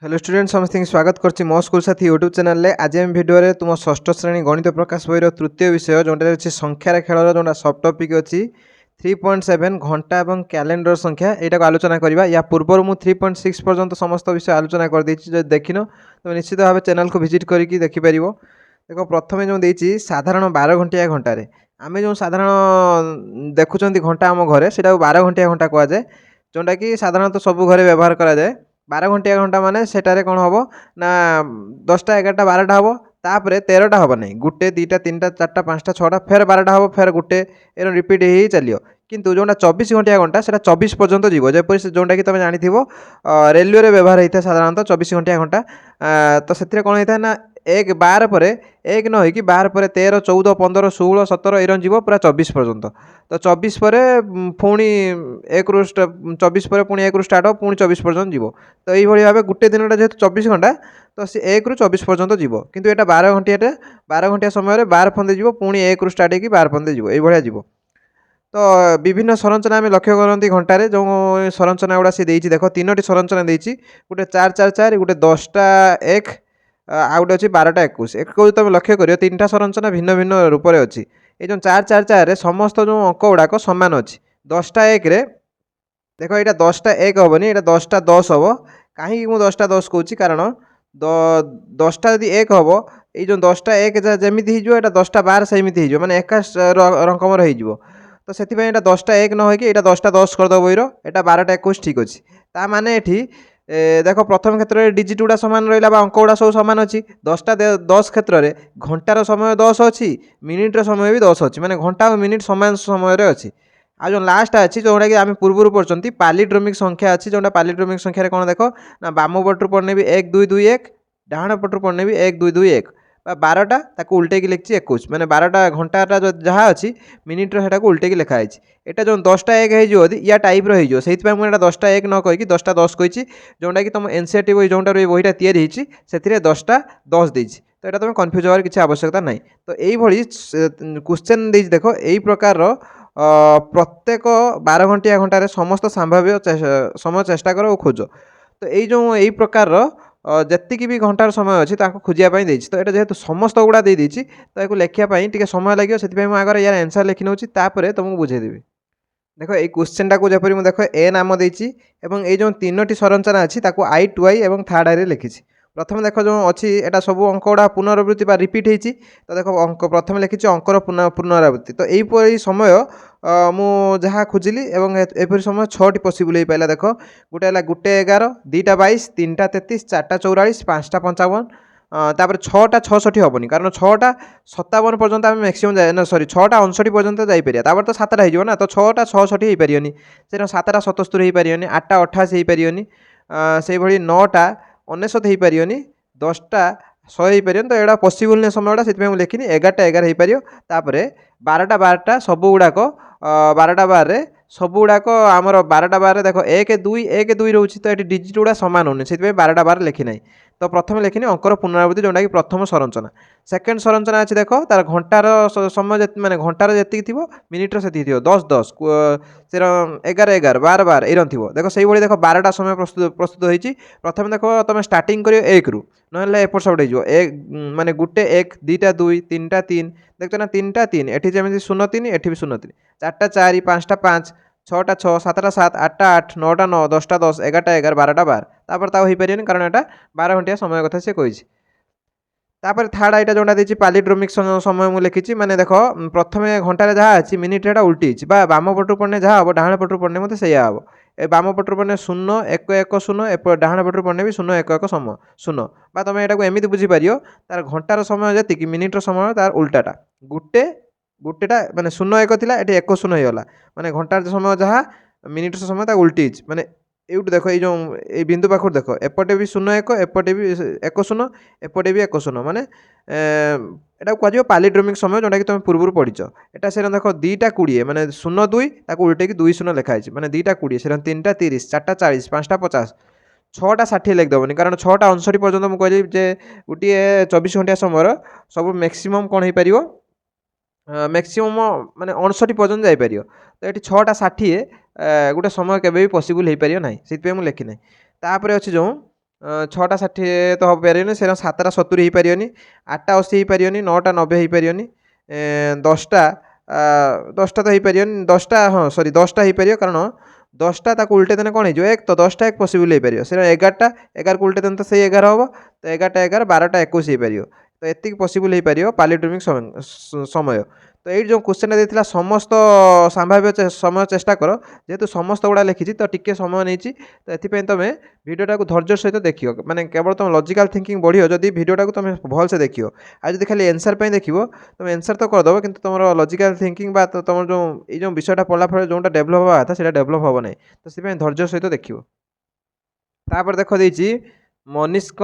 Hello student समस्त स्वागत करछि मो स्कूल साथी यूट्यूब चैनल रे। आज हम वीडियो रे तुम षष्ठ श्रेणी गणित प्रकाश बही तृतीय विषय जोटा अच्छी संख्यार खेल जो सब टपिक अच्छी 3.7 घंटा और कैलेंडर संख्या यहाँ आलोचना करवा। या पूर्व मुझे 3.6 पर्यंत समस्त विषय आलोचना कर जो देखिन तो निश्चित भाव चैनल को विजिट करके देखिपर। देख प्रथम जो देती साधारण 12 घंटिया घंटे आम जो साधारण देखुं घंटा आम घरे से 12 घंटिया घंटा कहुए जोटा कि साधारणतः सब घरे व्यवहार कराए। 12 घंटिया घंटा माने सेटारे कौन हम ना 10टा 11टा 12टा हम तापर 13टा हम ना गोटे 2टा 3टा 4टा 5टा 6टा फेर 12टा हम फेर गोटे एरम रिपीट ही चलियो। किंतु जोटा 24 घंटिया घंटा से 24 पर्यंत जीव जपरी जोटा कि तुम जानी रेलवे व्यवहार होता है साधारणतः 24 घंटिया घंटा। तो से कौन होता है ना 1 12 पर 1 न होगी 12 पर 13 14 15 16 17 एरम जीव पूरा 24 पर्यंत। तो 24 पर पुणी 1 रु 24 पर पुणी 1 रु स्टार्ट हो पुणी 24 पर्यंत जीव। तो यही भाव गोटे दिन जेहतु 24 घंटा तो सी 1 रु 24 पर्यंत जीव। किंतु एटा 12 घंटिया 12 घंटिया समय 12 फंदे जीव पुणी 1 रु स्टार्ट होगी 12 फंदे जीव ये जीव। तो विभिन्न संरचना आम लक्ष्य करती घंटे जो संरचना गुड़ा सी देती देख 3टी संरचना देती गोटे 4 4 4 गोटे 10टा 1 आ गोटे अच्छी 12टा 21 एक तुम लक्ष्य कर 3टा संरचना भिन्न भिन्न रूप से अच्छी। ये जो 4 4 4 समस्त जो अंक गुड़ाक सामान अच्छी 10टा 1 देख यहाँ 10टा 1 हेनी यहाँ 10टा 10 हम कहीं मुझे 10टा 10 कौच कारण 10टा यदि 1 हम ये जो 10टा 1 जमी हो 10टा 12 सेमती हो मैंने एका रकम हो। तो से 10टा 1 न होगी यहाँ 10टा 10 करदे बईर यहाँ 12टा 21 ठीक अच्छे ता माने ये देख प्रथम क्षेत्र में डिजिट गुड़ा सामान रहा अंक गुड़ा सब सामान अच्छी 10टा 10 क्षेत्र में घंटार समय 10 अच्छी मिनिट्र समय भी 10 अच्छी मैंने घंटा और मिनिट सामान समय अच्छी। आ जो लास्ट अच्छी जोटा कि आम पूर्व पढ़ते पालीड्रोमिक संख्या अच्छी जोटा पालीड्रोमिक संख्यार कौन देख ना बाम पटू पढ़ने भी 1 2 2 1 डाण पटू पढ़ने भी 1 2 2 1 12टा उल्टे की लिखी 21 मैंने 12टा घंटाटा जो जहाँ अच्छी मिनिट्र से उल्टे की लिखाई यहाँ जो 10टा 1 हो या टाइप हो से मुझे 10टा 1 न कहीकि 10टा 10 कही जोटा कि तुम एनसीईआरटी बही जोटा बहीटा तैयारी से 10टा 10 देती। तो यहाँ तुम कन्फ्यूज होवार किसी आवश्यकता नहीं। तो यही क्वेश्चन देख यही प्रकार प्रत्येक 12 घंटिया घंटे समस्त संभाव्य समय चेष्टा कर खोज। तो यही प्रकार जी भी घंटार समय अच्छी खोजापी देती। तो यहाँ जेहेतु समस्त गुड़ा देती तो ये लिखापी टे समय लगे से आगे यार आंसर लिखि नौ तुमको बुझेदेवी। देख ये क्वेश्चन टाक जपरी मुझे देख ए नाम देती ये जो 3टी संरचना अच्छी आई टू आई और थर्ड आई लिखी। प्रथम देख जो अच्छी यहाँ सब अंक गुड़ा पुनरावृत्ति रिपीट होती। तो देख अंक प्रथम लिखी अंकर पुनरावृत्ति। तो यहीपरी समय मु जहाँ खोजिली एपरी समय 6टी पसिबल हो पाला। देख गोटे है गोटे 11 2टा 22 3टा 33 4टा 44 5टा 55 तापर 6टा 66 हेनी कारण 6टा 57 पर्यंत आम मैक्सीम जाए ना सरी 6टा 59 पर्यंत जापर तापर तो 7टा हो ना। तो 6टा 66 हो पारे से 7टा 77 हो पारे 8टा 88 हो पारे से 9टा 99 हो पारे 10टा 100 हो पारे। तो यहाँ पसिबल नहीं समय गुड़ा से लिखिनी 11टा 11 हो पार 12टा 12टा सब गुड़ाक 12टा 12 सब गुड़ाक आमर 12टा 12 देख 1 2 1 2 रोचे। तो ये डिजिट गुड़ा सामान होनी से 12टा 12 लिखी ना। तो प्रथम लिखिनी अंकर पुनरावृत्ति जोटा कि प्रथम संरचना। सेकेंड संरचना अच्छी देख तार घंटार समय माने घंटार जी थी मिनिट्र से 10 10 से 11 11 12 12 एरम थी। देख से देख 12टा समय प्रस्तुत होती। प्रथम देख तुम स्टार्टिंग कर 1 रु ना एपट सपट हो माने गोटे 1 2टा 2 3टा 3 देख ना 3टा 3 एटी जमी 0 3 एटी भी 0 3 4टा 4 5टा 5 6टा 6 7टा 7 8टा 8 9टा 9 10टा 10 11टा 11 12टा 12 तापर हो पारे कारण यहाँ 12 घंटिया समय कथा से कही। तापर थर्ड आईटा जोटा देती पालीड्रोमिक समय मुझे लिखी मैंने देख प्रथम घंटे जहाँ अच्छी मिनिट्रे उल्टी बाम पटू पढ़ने जहाँ हम डाण पटू पढ़ने मत से हम बाम पटू पढ़ने 0 1 1 0 डाण पटू पढ़ने भी 0 1 1 समय 0 बा तुम यहाँ एमती बुझीपर तार घंटार समय जी मिनिट्र समय तार उल्टाटा गोटेटा माने 0 1 थी ये 1 0 होगा माने घंटार समय जहाँ मिनिट्र समय उल्टी माने एवट देख ये बिंदु पाखर देख एपटे भी 0 1 एपटे भी 1 0 एपटे भी 1 0 माने यहाँ कह पालीड्रोमिक समय जोटा कि तुम पूर्व पढ़ीच। यहाँ से देख 2टा 20 माने 0 2 उल्टे की 2 0 लिखाई माने 2टा 20 से 3टा 30 4टा 40 5टा 50 6टा 60 लिखिदेवनी कारण 6टा 59 पर्यंत मुझे कहली गोटे 24 घंटिया समय सब मैक्सिमम कौन हो पार मैक्सिमम माने 59 पर्यंत जापर। तो ये 6टा 60 गोटे समय केवे भी पसिबल हो पार ना से लिखी ना। तापर अच्छी जो ଛଅଟା 60 ତ ହେଇପାରିବନି, ସେଟା 7ଟା 70 ହେଇପାରିବନି, 8ଟା 80 ହେଇପାରିବନି, 9ଟା 90 ହେଇପାରିବନି, 10ଟା 10ଟା ତ ହେଇପାରିବନି, 10ଟା ହଁ ସରି 10ଟା ହେଇପାରିବ, କାରଣ 10ଟା ତାକୁ ଉଲ୍ଟେଇ ଦେଲେ କ'ଣ ହେଇଯିବ 1, ତ 10ଟା 1 ପସିବୁଲ୍ ହେଇପାରିବ, ସେଟା 11ଟା 11କୁ ଉଲ୍ଟେଇ ଦେଲେ ତ ସେଇ 11 ହେବ, ତ 11ଟା 11 12ଟା 21 ହେଇପାରିବ, ତ ଏତିକି ପସିବୁଲ୍ ହେଇପାରିବ ପାଲିଡ୍ରୋମିକ୍ ସମୟ। ତ ଏଇଠି ଯେଉଁ କ୍ୱେଶ୍ଚନ୍ଟା ଦେଇଥିଲା ସମସ୍ତ ସମ୍ଭାବ୍ୟ ସମୟ ଚେଷ୍ଟା କର, ଯେହେତୁ ସମସ୍ତ ଗୁଡ଼ା ଲେଖିଛି ତ ଟିକେ ସମୟ ନେଇଛି, ତ ଏଥିପାଇଁ ତୁମେ ভিডিওটাକୁ ଧୈର୍ଯ୍ୟ ସହିତ ଦେଖିବ, ମାନେ କେବଳ ତୁମ ଲଜିକାଲ୍ ଥିଙ୍କିଂ ବଢ଼ିବ ଯଦି ଭିଡ଼ିଓଟାକୁ ତୁମେ ଭଲସେ ଦେଖିବ। ଆଉ ଯଦି ଖାଲି ଆନ୍ସର୍ ପାଇଁ ଦେଖିବ ତୁମେ ଆନ୍ସର୍ ତ କରିଦେବ, କିନ୍ତୁ ତୁମର ଲଜିକାଲ୍ ଥିଙ୍କିଂ ବା ତୁମର ଯେଉଁ ଏଇ ଯେଉଁ ବିଷୟଟା ପଢ଼ିଲା ପରେ ଯେଉଁଟା ଡେଭଲପ୍ ହେବା କଥା ସେଇଟା ଡେଭଲପ୍ ହେବ ନାହିଁ, ତ ସେଥିପାଇଁ ଧୈର୍ଯ୍ୟ ସହିତ ଦେଖିବ। ତାପରେ ଦେଖ ଦେଇଛି ମନୀଷଙ୍କ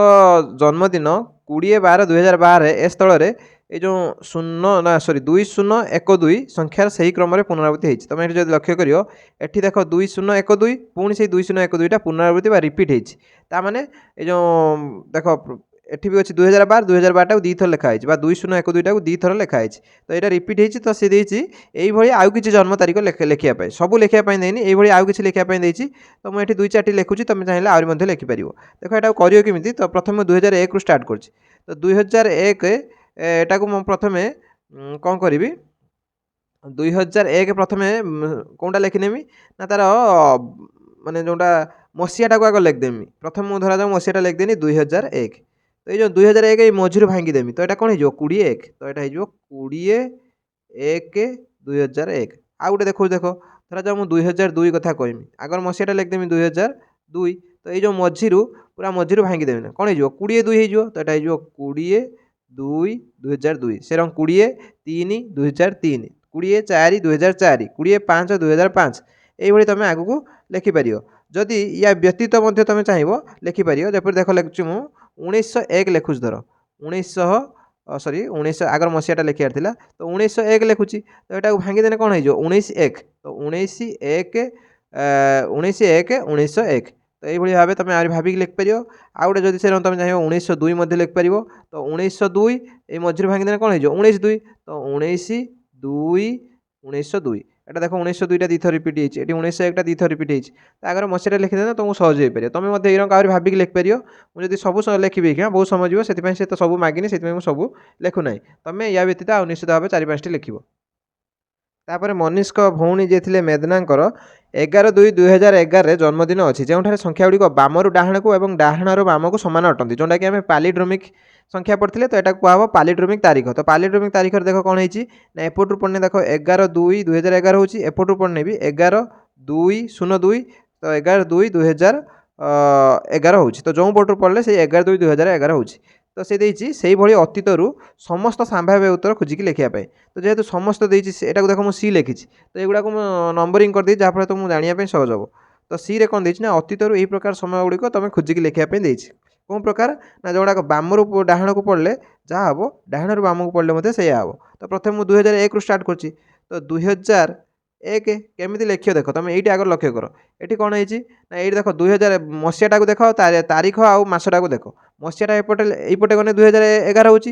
ଜନ୍ମଦିନ 20/12/2012 ଏ ସ୍ଥଳରେ এই ଯେଉଁ 2012 ସଂଖ୍ୟାର ସେହି କ୍ରମରେ ପୁନରାବୃତ୍ତି ହେଇଛି। ତୁମେ ଏଠି ଯଦି ଲକ୍ଷ୍ୟ କରିବ ଏଠି ଦେଖ 2012 ପୁଣି ସେଇ 2012ଟା ପୁନରାବୃତ୍ତି ବା ରିପିଟ୍ ହେଇଛି, ତାମାନେ এই ଯେଉଁ ଦେଖ ଏଠି ବି ଅଛି 2012ଟାକୁ ଦୁଇଥର ଲେଖା ହେଇଛି, ବା 2012ଟାକୁ ଦୁଇଥର ଲେଖା ହେଇଛି, ତ ଏଇଟା ରିପିଟ୍ ହେଇଛି, ତ ସେ ଦେଇଛି এইଭଳି ଆଉ କିଛି ଜନ୍ମ ତାରିଖ ଲେଖିବା ପାଇଁ, ସବୁ ଲେଖିବା ପାଇଁ ଦେଇନି, এইଭଳି ଆଉ କିଛି ଲେଖିବା ପାଇଁ ଦେଇଛି, ତ ମୁଁ ଏଠି 2-4ଟି ଲେଖୁଛି, ତୁମେ ଚାହିଁଲେ ଆହୁରି ମଧ୍ୟ ଲେଖିପାରିବ। ଦେଖ ଏଟାକୁ କରିବ କେମିତି, ତ ପ୍ରଥମେ 2001ରୁ ଷ୍ଟାର୍ଟ କରୁଛି, ତ 2001 ଏଟାକୁ ମୁଁ ପ୍ରଥମେ କ'ଣ କରିବି, 2001 ପ୍ରଥମେ କେଉଁଟା ଲେଖିନେବି ନା ତାର ମାନେ ଯେଉଁଟା ମସିହାଟାକୁ ଆଗ ଲେଖିଦେମି, ପ୍ରଥମେ ମୁଁ ଧରାଯାଉ ମସିହାଟା ଲେଖିଦେନି 2001, ତ ଏଇ ଯେଉଁ 2001 ଏଇ ମଝିରୁ ଭାଙ୍ଗିଦେମି, ତ ଏଇଟା କ'ଣ ହେଇଯିବ 21, ତ ଏଇଟା ହେଇଯିବ 21/1/2001। ଆଉ ଗୋଟେ ଦେଖାଉଛି ଦେଖ, ଧରାଯାଉ ମୁଁ 2002 କଥା କହିମି, ଆଗର ମସିହାଟା ଲେଖିଦେମି 2002, ତ ଏଇ ଯେଉଁ ମଝିରୁ ପୁରା ମଝିରୁ ଭାଙ୍ଗିଦେମି ନା, କ'ଣ ହେଇଯିବ 22 ହେଇଯିବ, ତ ଏଇଟା ହେଇଯିବ 20/2/2002, ସେରকম 20/3/2003, 20/4/2004, 20/5/2005, এইଭଳି ତୁମେ ଆଗକୁ ଲେଖିପାରିବ। ଯଦି ୟା ବ୍ୟତୀତ ମଧ୍ୟ ତୁମେ ଚାହିଁବ ଲେଖିପାରିବ, ଯେପରି ଦେଖ ଲେଖୁଛି ମୁଁ 1901 ଲେଖୁଛି, ଧର 1900 ଆଗର ମସିହାଟା ଲେଖିବାର ଥିଲା, ତ 1901 ଲେଖୁଛି, ତ ଏଟାକୁ ଭାଙ୍ଗିଦେଲେ କ'ଣ ହେଇଯିବ 19/1, ତ 19/1/1901, ତ এইଭଳି ଭାବେ ତୁମେ ଆହୁରି ଭାବିକି ଲେଖିପାରିବ। ଆଉ ଗୋଟେ ଯଦି ସେରকম ତୁମେ ଚାହିଁବ 1902 ମଧ୍ୟ ଲେଖିପାରିବ, ତ 1902 এই ମଝିରୁ ଭାଙ୍ଗିଦେଲେ କ'ଣ ହେଇଯିବ 19/2, ତ 19/2/1902, এটা ଦେଖ 1902ଟା ଦୁଇଥର ରିପିଟ୍ ହେଇଛି, ଏଠି 1901ଟା ଦୁଇଥର ରିପିଟ୍ ହେଇଛି, ତା ଆଗରେ ମସିହାଟା ଲେଖିଦେଲେ ତୁମକୁ ସହଜ ହେଇପାରିବ। ତୁମେ ମଧ୍ୟ ଏଇରକମ ଆହୁରି ଭାବିକି ଲେଖିପାରିବ, ମୁଁ ଯଦି ସବୁ ଲେଖିବି ଏଇଖିଣା ବହୁତ ସମୟ ଯିବ, ସେଥିପାଇଁ ସେ ତ ସବୁ ମାଗିନି, ସେଥିପାଇଁ ମୁଁ ସବୁ ଲେଖୁନାହିଁ, ତୁମେ ୟା ବ୍ୟତୀତ ଆଉ ନିଶ୍ଚିତ ଭାବେ 4-5ଟି ଲେଖିବ। ତାପରେ ମନୀଷଙ୍କ ଭଉଣୀ ଯିଏ ଥିଲେ ମେଦନାଙ୍କର 11/2/2011ରେ ଜନ୍ମଦିନ ଅଛି, ଯେଉଁଠାରେ ସଂଖ୍ୟାଗୁଡ଼ିକ ବାମରୁ ଡାହାଣକୁ ଏବଂ ଡାହାଣରୁ ବାମକୁ ସମାନ ଅଟନ୍ତି, ଯେଉଁଟାକି ଆମେ ପାଲିଡ୍ରୋମିକ୍ ସଂଖ୍ୟା ପଢ଼ିଥିଲେ, ତ ଏଟାକୁ କୁହାହେବ ପାଲିଡ୍ରୋମିକ୍ ତାରିଖ। ତ ପାଲିଡ୍ରୋମିକ୍ ତାରିଖରେ ଦେଖ କ'ଣ ହେଇଛି ନା ଏପଟରୁ ପଢ଼ିଲେ ଦେଖ 11/2/2011 ହେଉଛି, ଏପଟରୁ ପଢ଼ିଲେ ବି 11/2/02, ତ 11/2/2011 ହେଉଛି, ତ ଯେଉଁ ପଟରୁ ପଢ଼ିଲେ ସେଇ 11/2/2011 ହେଉଛି। ତ ସେ ଦେଇଛି ସେଇଭଳି ଅତୀତରୁ ସମସ୍ତ ସମ୍ଭାବ୍ୟ ଉତ୍ତର ଖୋଜିକି ଲେଖିବା ପାଇଁ, ତ ଯେହେତୁ ସମସ୍ତ ଦେଇଛି ଏଟାକୁ ଦେଖ ମୁଁ ସି ଲେଖିଛି, ତ ଏଗୁଡ଼ାକୁ ମୁଁ ନମ୍ବରିଂ କରିଦେଇଛି, ଯାହାଫଳରେ ତୁମକୁ ଜାଣିବା ପାଇଁ ସହଜ ହେବ। ତ ସିରେ କ'ଣ ଦେଇଛି ନା ଅତୀତରୁ ଏହି ପ୍ରକାର ସମୟ ଗୁଡ଼ିକ ତୁମେ ଖୋଜିକି ଲେଖିବା ପାଇଁ ଦେଇଛି। କେଉଁ ପ୍ରକାର ନା ଯେଉଁଗୁଡ଼ାକ ବାମରୁ ଡାହାଣକୁ ପଢ଼ିଲେ ଯାହା ହେବ, ଡାହାଣରୁ ବାମକୁ ପଢ଼ିଲେ ମଧ୍ୟ ସେଇଆ ହେବ। ତ ପ୍ରଥମେ ମୁଁ 2001ରୁ ଷ୍ଟାର୍ଟ କରୁଛି, ତ 2001 କେମିତି ଲେଖିବ ଦେଖ, ତୁମେ ଏଇଠି ଆଗରୁ ଲକ୍ଷ୍ୟ କର, ଏଠି କ'ଣ ହେଇଛି ନା ଏଇଠି ଦେଖ 2000 ମସିହାଟାକୁ ଦେଖ, ତାରିଖ ଆଉ ମାସଟାକୁ ଦେଖ, ମସିହାଟା ଏଇପଟେ ଗଲେ 2011 ହେଉଛି,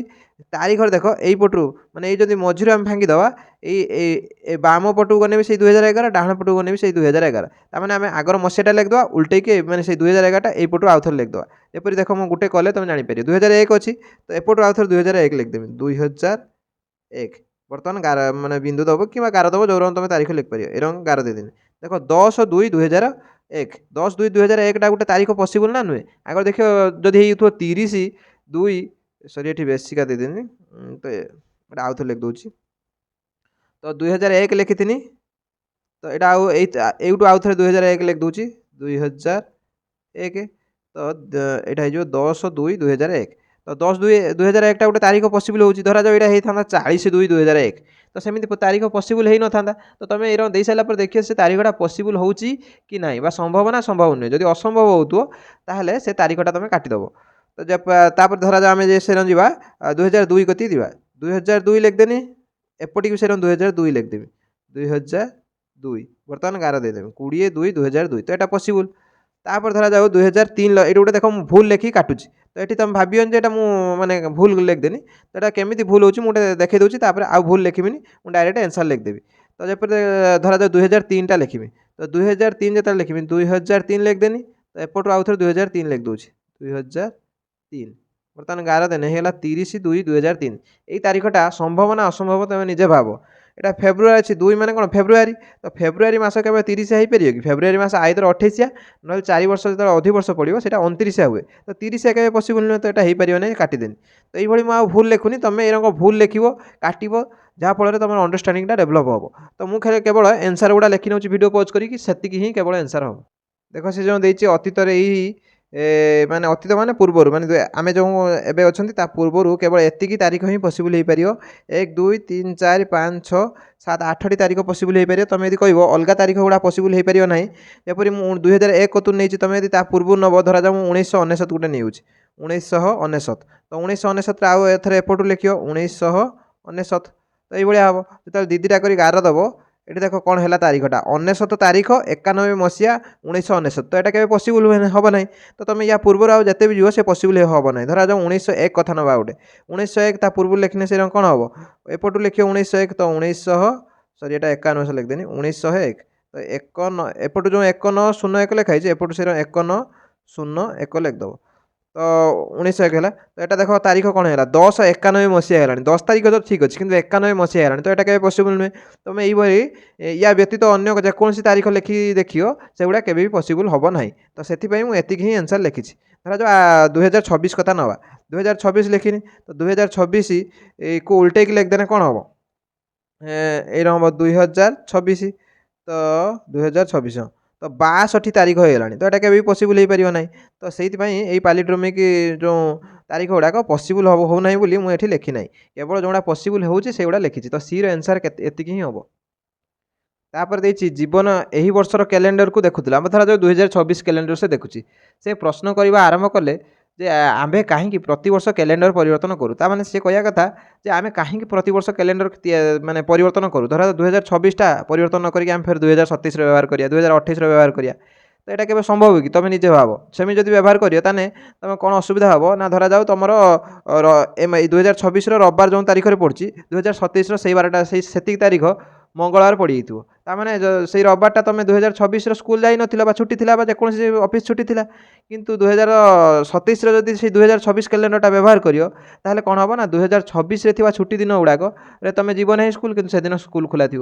ତାରିଖରେ ଦେଖ ଏଇପଟରୁ ମାନେ ଏଇ ଯଦି ମଝିରୁ ଆମେ ଭାଙ୍ଗିଦେବା, ଏଇ ବାମ ପଟକୁ ଗଲେ ବି ସେଇ 2011, ଡାହାଣ ପଟକୁ ଗଲେ ବି ସେଇ 2011, ତାମାନେ ଆମେ ଆଗର ମସିହାଟା ଲେଖିଦେବା, ଉଲ୍ଟେଇକି ମାନେ ସେଇ 2011ଟା ଏଇପଟରୁ ଆଉଥରେ ଲେଖିଦେବା, ଏପରି ଦେଖ ମୁଁ ଗୋଟେ କଲେ ତୁମେ ଜାଣିପାରିବ 2001 ଅଛି, ତ ଏପଟରୁ ଆଉଥରେ 2001 ଲେଖିଦେବି, 2001 ବର୍ତ୍ତମାନ ମାନେ ବିନ୍ଦୁ ଦେବ କିମ୍ବା ଗାର ଦେବ, ଯେଉଁ ତୁମେ ତାରିଖ ଲେଖିପାରିବ, ଏରকম ଗାର ଦେଇଦେବି। ଦେଖ 10/2/2001, 10/2/2001ଟା ଗୋଟେ ତାରିଖ ପସିବୁଲ୍ ନା ନୁହେଁ, ଆଗର ଦେଖିବ ଯଦି ହେଇଥିବ 30/2, ସରି ଏଠି ବେଶିକା ଦେଇଦେନି, ତ ଏଇଟା ଆଉଥରେ ଲେଖିଦେଉଛି, ତ 2001 ଲେଖିଥିନି, ତ ଏଇଟା ଆଉ ଏଇଠୁ ଆଉଥରେ 2001 ଲେଖିଦେଉଛି, 2001, ତ ଏଇଟା ହେଇଯିବ 10/2/2001, ତ 10/2/2001ଟା ଗୋଟେ ତାରିଖ ପସିବୁଲ୍ ହେଉଛି, ଧରାଯାଉ ଏଇଟା ହେଇଥାନ୍ତା 40/2/2001, ତ ସେମିତି ତାରିଖ ପସିବୁଲ୍ ହେଇନଥାନ୍ତା, ତ ତୁମେ ଏଇରକମ ଦେଇସାରିଲା ପରେ ଦେଖିବ ସେ ତାରିଖଟା ପସିବୁଲ୍ ହେଉଛି କି ନାହିଁ, ବା ସମ୍ଭବ ନା ସମ୍ଭବ ନୁହେଁ, ଯଦି ଅସମ୍ଭବ ହେଉଥିବ ତାହେଲେ ସେ ତାରିଖଟା ତୁମେ କାଟିଦେବ। ତ ତାପରେ ଧରାଯାଉ ଆମେ ଯେ ସେରକମ ଯିବା 2002 କତିକି ଯିବା, 2002 ଲେଖିଦେନି, ଏପଟିକି ସେରକମ 2002 ଲେଖିଦେବି, 2002 ବର୍ତ୍ତମାନ ଗାର ଦେଇଦେବି 20/2/2002, ତ ଏଇଟା ପସିବୁଲ୍। ତାପରେ ଧରାଯାଉ 2003, ଏଇଠି ଗୋଟେ ଦେଖ ମୁଁ ଭୁଲ ଲେଖିକି କାଟୁଛି, ତ ଏଠି ତୁମେ ଭାବିବନି ଯେ ଏଇଟା ମୁଁ ମାନେ ଭୁଲ ଲେଖିଦେନି, ତ ଏଇଟା କେମିତି ଭୁଲ ହେଉଛି ମୁଁ ଗୋଟେ ଦେଖାଇ ଦେଉଛି, ତାପରେ ଆଉ ଭୁଲ ଲେଖିବିନି, ମୁଁ ଡାଇରେକ୍ଟ ଆନ୍ସର୍ ଲେଖିଦେବି। ତ ଯେପରି ଧରାଯାଉ 2003ଟା ଲେଖିବି, ତ 2003 ଯେତେବେଳେ ଲେଖିବି 2003 ଲେଖିଦେନି, ତ ଏପଟରୁ ଆଉଥରେ 2003 ଲେଖିଦେଉଛି, 2003 बर्तमान 11 दिन है 30/2/2003 यही तारीखटा संभव ना असंभव तुम निजे भाव এটা ফেব্রুয়ারি আছে 2 মানে কোন ফেব্রুয়ারি তো ফেব্রুয়ারি মাস কেবে 30 হই পারিও কি ফেব্রুয়ারি মাস আইদর 28 নহলে 4 বর্ষ যেত অধিক বর্ষ পড়িব সেটা 29 हुए তো 30 কেবে পসিবল নয় তো এটা হই পারিও নাই কাটি দেনি তো এইভাবে মু ভুল লেখুনি তুমি এরকম ভুল লেখিব কাটিব ଯାହା ଫଳରେ ତୁମର ଅଣ୍ଡରଷ୍ଟାଣ୍ଡିଂଟା ଡେଭଲପ୍ ହେବ ତ ମୁଁ କେବଳ ଆନ୍ସର୍ ଗୁଡ଼ା ଲେଖି ନେଉଛି ଭିଡ଼ିଓ ପଜ୍ କରିକି ସେତିକି ହିଁ କେବଳ ଆନ୍ସର୍ ହେବ ଦେଖ ସେ ଯେଉଁ ଦେଇଛି ଅତୀତରେ ଏଇ ମାନେ ଅତୀତ ମାନେ ପୂର୍ବରୁ ମାନେ ଆମେ ଯେଉଁ ଏବେ ଅଛନ୍ତି ତା ପୂର୍ବରୁ କେବଳ ଏତିକି ତାରିଖ ହିଁ ପସିବୁଲ୍ ହେଇପାରିବ 1 2 3 4 5 6 7 8ଟି ତାରିଖ ପସିବୁଲ୍ ହେଇପାରିବ ତୁମେ ଯଦି କହିବ ଅଲଗା ତାରିଖ ଗୁଡ଼ା ପସିବୁଲ୍ ହେଇପାରିବ ନାହିଁ ଯେପରି ମୁଁ 2001 କତୁ ନେଇଛି ତୁମେ ଯଦି ତା ପୂର୍ବରୁ ନେବ ଧରାଯାଉ ମୁଁ 1999 ଗୋଟେ ନେଉଛି 1999 ତ 1999ରେ ଆଉ ଏଥର ଏପଟୁ ଲେଖିବ 1999 ତ এইভাবে হব যেতবে দিদিটা করে গার দেব এটি দেখো কোণ হল তারিখটা 99 তারিখ 91 মସିହା 1999 তো এটা কেবে পসিবল হব না তো তুমি ইয়া পূর্বর আউ যেতে বি যাব সে পসিবল হব না ধরা যাও 1901 কথা নেবা গোটে 1901 তা পূর্ব লেখিনে সেরকম কোণ হব এপটু লিখিও 1901 তো 1900 সরি এটা 91 লিখিদেনি 1901 তো 51 এপটু যে 5101 লেখা হয়েছে এপটু সেরকম 5101 লিখিদেব তো 1901 है तो यहाँ देख तारीख कौन है 1091 मसीहा है 10 तारीख तो ठीक अच्छे कि 91 मसीहा है तो यहाँ के पसिबल नुहे तुम यही या व्यतीत अन्य जेकोसी तारीख लिखि देखियो से गुड़ा के पसिबल हम ना तो से मुझे ही आंसर लिखी धरा जो 2026 कथा नवा 2026 लिखिनी तो 2026 को उल्टे की लिखदेने कौन हम ये हम 2026 तो 2026 तो 62 तारीख हो गलानी तो यहाँ के पसिबल हो पार ना तो से पालिड्रोमिक जो तारीख गुड़ाक पसिबल हो ना बोली मुझे लिखी ना केवल जोड़ा पसिबल होगा लिखी तो सी आंसर एति ही हम तापर देखिए जीवन यही वर्षर कैलेंडर को देखुला धरा जो 2026 कैलेंडर से देखुची से प्रश्न करने आरंभ कले जे आमे कहीं प्रतिवर्ष कैलेंडर परिवर्तन करूँ ताने सी कह कथा जे आमे कहीं प्रतिवर्ष कैलेंडर माने परिवर्तन करूँ धरा 2026टा परिवर्तन करके आम फिर 2027 व्यवहार करिया 2028 व्यवहार करिया तो यहाँ के संभव कि तुम निजे भाव सेमी जब व्यवहार करियो ताने तुम कौन असुविधा हम ना धरा जाओ तुम 2026 रविवार जो तारीख में पड़ी 2027 से बारटा से तारीख मंगलवार पड़ जाइए ताने से रविवारटा तुम 2026 स्कूल जाई ना छुट्टी थी जेकोसी ऑफिस छुट्टी थी किंतु 2027 जदि से 2026 कैलेंडरटा व्यवहार करियो ताहले कौन हम ना 2026 रे थिबा छुट्टी दिन गुड़ाक तुम जीव ना स्कूल किंतु से दिन स्कूल खुला थी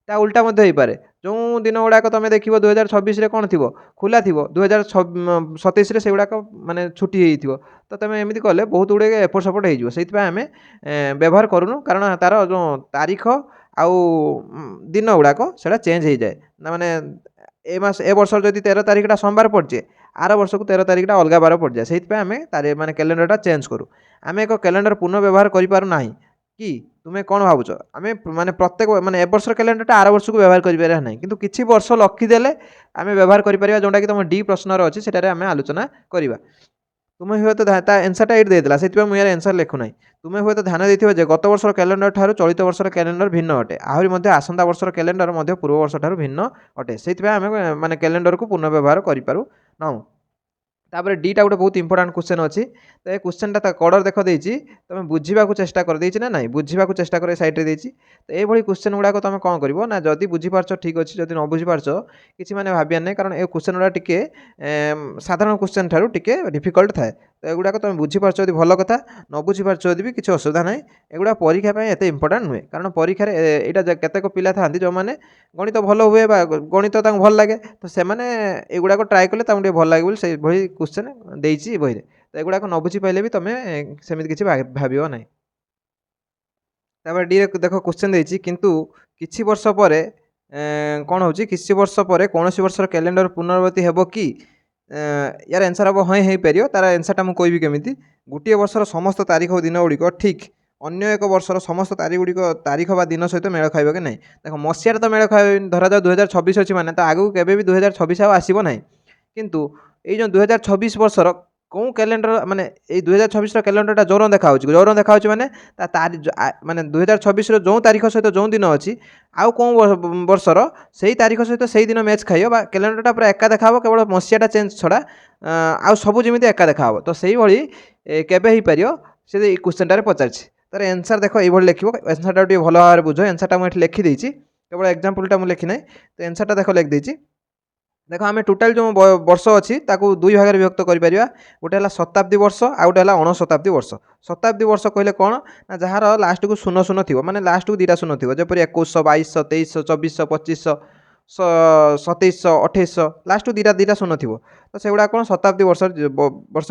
ता उल्टा मध्य हो पारे जो दिन गुड़ाक तुम देखो 2026 कौन थी खुला थी 2027 से गुड़ाक माने छुट्टी हो तो तुम एमती कले बहुत गुड़े एपट सेपट हो आम व्यवहार करूँ कारण तार जो तारीख आउ दिन गुड़ाक से चेंज हो जाए ना माने ए मास ए वर्ष जब 13 तारीखटा सोमवार पड़े आर वर्ष को 13 तारीखटा अलग बार पड़ जाए से आम माने कैलेंडरटा चेंज करूँ आम एक कैलेंडर पुनः व्यवहार करूँ कि तुम्हें कौन भावुच आम माने प्रत्येक माने ए वर्षर कैलेंडरटा आर वर्ष को व्यवहार करें ना किंतु किसी वर्ष लखीदेले आम व्यवहार करें जोटा कि तुम डी प्रश्नर अच्छी से आम आलोचना करवा तुम्हें हुए तो आंसरटा ये देदेला से मुझे आंसर लिखु ना तुम्हें हुए तो ध्यान देते गत वर्षर कैलेंडर ठार चलित वर्षर कैलेंडर भिन्न अटे आहरी आसंता वर्षर कैलेंडर पूर्व वर्ष ठार भिन्न अटे से आम माने कैलेंडर को पुनः व्यवहार करूँ ना तापर डीटा गोटे बहुत इंपोर्टाट क्वेश्चन अच्छी तो ये क्वेश्चनटा कड़र देख देती तुम बुझा चेष्टा कर देना ना बुझा चेष्टा कर सैड्रे देती तो ये क्वेश्चन गुड़ाक तुम कौन कर ना जदि बुझीपार ठीक अच्छे जब न बुझीपार किसी मैंने भावियार नहीं कारण ये क्वेश्चन गुड़ा टी साधारण क्वेश्चन ठार टी डिफिकल्ट थाए तो एगुड़ाक तुम बुझीपार जब भल कथा न बुझीपार जब भी किसी असुविधा ना एगुड़ा परीक्षा एत इंपोर्टाट नुहे कारण परीक्षार यहाँ केतेक पिला था जो मैंने गणित भल हुए गणित भल लगे तो से एगुड़ाक ट्राए कले भल लगे से क्वेश्चन देती बही तो एगुड़ाक न बुझी पाइले भी तुम्हें सेमती किसी भाव ना तापर डी देख क्वेश्चन देती किंतु किछि वर्ष पर कौन हो किसी वर्ष पर कौन वर्षर कैलेंडर पुनरावृत्ति हेब कि यार आंसर हम हाँ हो पार तार आंसरटा मुझे कहबी केमी गोटे वर्षर समस्त तारीख और दिन गुड़िक ठीक अन्य एक वर्षर समस्त तारीख बा दिन सहित मेल खाइब कि ना देख मसीहार तो मेल खाइब धरा जाओ 2026 अच्छी मैंने तो आगू केवे भी 2026 आसब ना किंतु ये जो 2026 वर्षर कौ कैलेंडर माने 2026 कैलेंडरटा जोर देखा माने माने 2026 जो तारीख सहित जो दिन अच्छी आउ कौ वर्षर से तारीख सहित से दिन मैच खाइब कैलेंडरटा पूरा एका देखा केवल मसीहाटा चेंज छड़ा आउ सब जमी एका देखा तो से केबे हो पार से क्वेश्चनटारे पचार तार आंसर देख ये लिख आंसरटा भल भाव बुझ आंसरटा मुझे लिखिदी केवल एग्जाम्पलटा मुझे लिखी ना तो आंसरटा देख लिखिदी देख आम टोटाल जो वर्ष अच्छी दुई भाग में विभक्त कर गोटे है शताब्दी वर्ष आ गोटे है अणशताब्दी वर्ष। शताब्दी वर्ष कहले कौन ना जार लास्ट को शून्य शून्य थी माने लास्ट को दुईटा शून्य थी जपरी 2100 2200 2300 2400 2500 2700 2800 लास्ट को दुईटा शून्य थी तो से गुड़ा कौन शताब्दी वर्ष